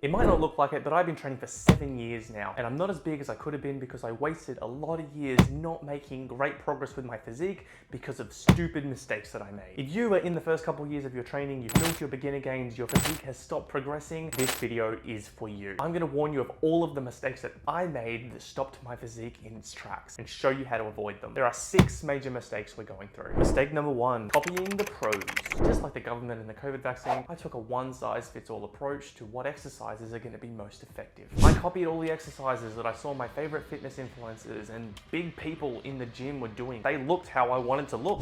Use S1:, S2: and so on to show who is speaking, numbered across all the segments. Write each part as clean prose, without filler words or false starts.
S1: It might not look like it, but I've been training for 7 years now, and I'm not as big as I could have been because I wasted a lot of years not making great progress with my physique because of stupid mistakes that I made. If you are in the first couple of years of your training, you've built your beginner gains, your physique has stopped progressing, this video is for you. I'm going to warn you of all of the mistakes that I made that stopped my physique in its tracks and show you how to avoid them. There are 6 major mistakes we're going through. Mistake number 1, copying the pros. Just like the government and the COVID vaccine, I took a one-size-fits-all approach to what exercises are going to be most effective. I copied all the exercises that I saw my favorite fitness influencers and big people in the gym were doing. They looked how I wanted to look.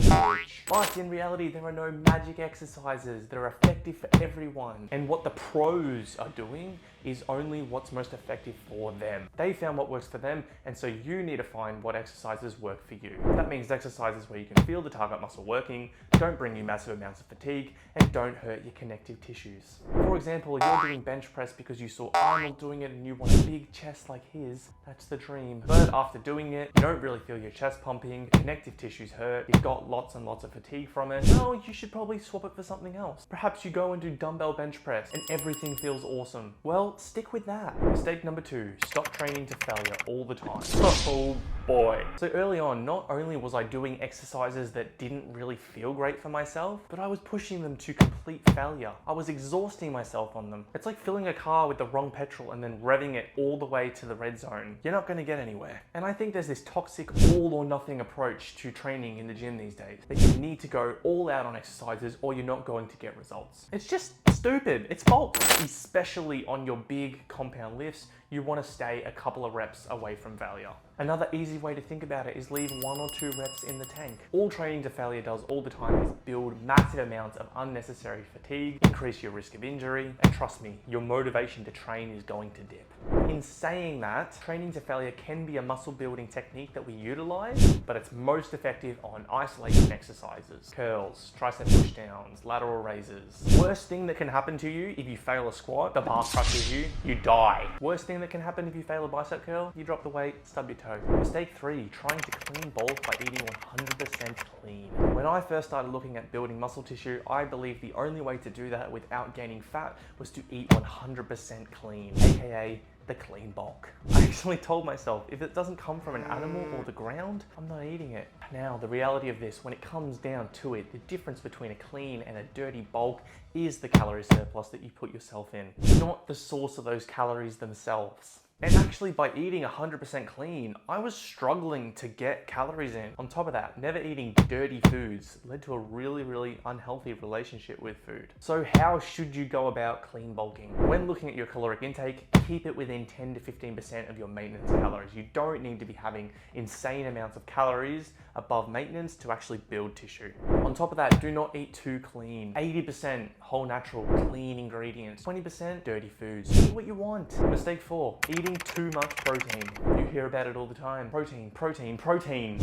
S1: But in reality, there are no magic exercises that are effective for everyone. And what the pros are doing is only what's most effective for them. They found what works for them, and so you need to find what exercises work for you. That means exercises where you can feel the target muscle working, don't bring you massive amounts of fatigue, and don't hurt your connective tissues. For example, if you're doing bench press because you saw Arnold doing it and you want a big chest like his, that's the dream. But after doing it, you don't really feel your chest pumping, connective tissues hurt, you've got lots and lots of fatigue from it. Well, you should probably swap it for something else. Perhaps you go and do dumbbell bench press and everything feels awesome. Well, stick with that. Mistake number 2, stop training to failure all the time. Oh boy. So early on, not only was I doing exercises that didn't really feel great for myself, but I was pushing them to complete failure. I was exhausting myself on them. It's like filling a car with the wrong petrol and then revving it all the way to the red zone. You're not going to get anywhere. And I think there's this toxic all or nothing approach to training in the gym these days, that you need to go all out on exercises or you're not going to get results. It's just stupid. It's false. Especially on your big compound lifts, you want to stay a couple of reps away from failure. Another easy way to think about it is leave 1 or 2 reps in the tank. All training to failure does all the time is build massive amounts of unnecessary fatigue, increase your risk of injury, and trust me, your motivation to train is going to dip. In saying that, training to failure can be a muscle building technique that we utilize, but it's most effective on isolation exercises. Curls, tricep pushdowns, lateral raises. Worst thing that can happen to you if you fail a squat, the bar crushes you, you die. Worst thing that can happen if you fail a bicep curl, you drop the weight, stub your toe. Mistake 3, trying to clean bulk by eating 100% clean. When I first started looking at building muscle tissue, I believed the only way to do that without gaining fat was to eat 100% clean, aka the clean bulk. I actually told myself, if it doesn't come from an animal or the ground, I'm not eating it. Now, the reality of this, when it comes down to it, the difference between a clean and a dirty bulk is the calorie surplus that you put yourself in, not the source of those calories themselves. And actually, by eating 100% clean, I was struggling to get calories in. On top of that, never eating dirty foods led to a really unhealthy relationship with food. So how should you go about clean bulking? When looking at your caloric intake, keep it within 10 to 15% of your maintenance calories. You don't need to be having insane amounts of calories above maintenance to actually build tissue. On top of that, do not eat too clean. 80% whole natural clean ingredients, 20% dirty foods. Eat what you want. Mistake 4, eating too much protein. You hear about it all the time. Protein.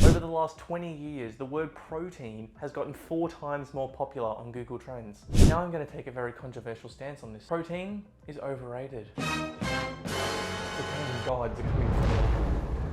S1: Over the last 20 years, the word protein has gotten 4 times more popular on Google Trends. Now I'm going to take a very controversial stance on this. Protein is overrated. The pain gods are coming for me.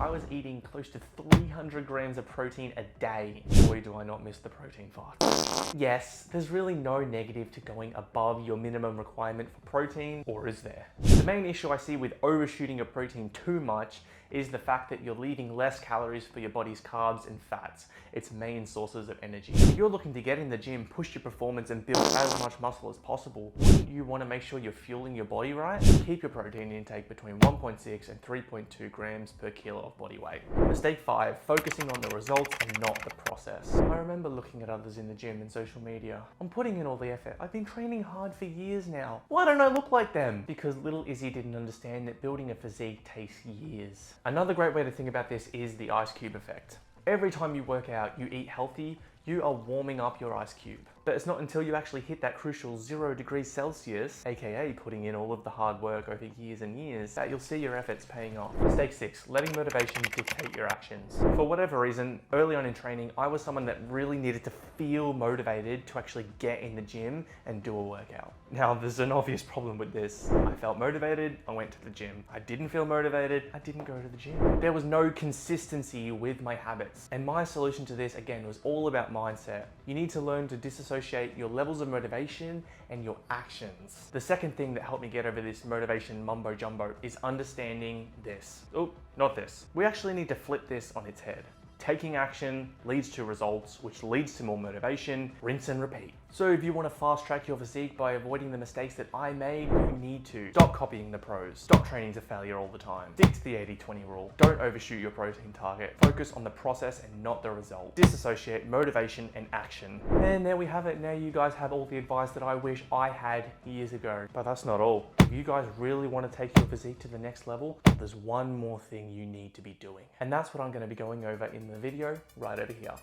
S1: I was eating close to 300 grams of protein a day. Boy, do I not miss the protein farts. Yes, there's really no negative to going above your minimum requirement for protein, or is there? The main issue I see with overshooting your protein too much is the fact that you're leaving less calories for your body's carbs and fats, its main sources of energy. If you're looking to get in the gym, push your performance, and build as much muscle as possible, wouldn't you want to make sure you're fueling your body right? Keep your protein intake between 1.6 and 3.2 grams per kilo of body weight. Mistake 5, focusing on the results and not the process. I remember looking at others in the gym and social media. I'm putting in all the effort. I've been training hard for years now. Why don't I look like them? Because little Izzy didn't understand that building a physique takes years. Another great way to think about this is the ice cube effect. Every time you work out, you eat healthy, you are warming up your ice cube. But it's not until you actually hit that crucial 0 degrees Celsius, aka putting in all of the hard work over years and years, that you'll see your efforts paying off. Mistake 6, letting motivation dictate your actions. For whatever reason, early on in training, I was someone that really needed to feel motivated to actually get in the gym and do a workout. Now, there's an obvious problem with this. I felt motivated, I went to the gym. I didn't feel motivated, I didn't go to the gym. There was no consistency with my habits. And my solution to this, again, was all about mindset. You need to learn to disassociate disassociate your levels of motivation and your actions. The second thing that helped me get over this motivation mumbo jumbo is understanding this. Oh, not this. We actually need to flip this on its head. Taking action leads to results, which leads to more motivation. Rinse and repeat. So if you want to fast track your physique by avoiding the mistakes that I made, you need to stop copying the pros. Stop training to failure all the time. Stick to the 80-20 rule. Don't overshoot your protein target. Focus on the process and not the result. Disassociate motivation and action. And there we have it. Now you guys have all the advice that I wish I had years ago. But that's not all. If you guys really want to take your physique to the next level, there's one more thing you need to be doing. And that's what I'm going to be going over in the video right over here.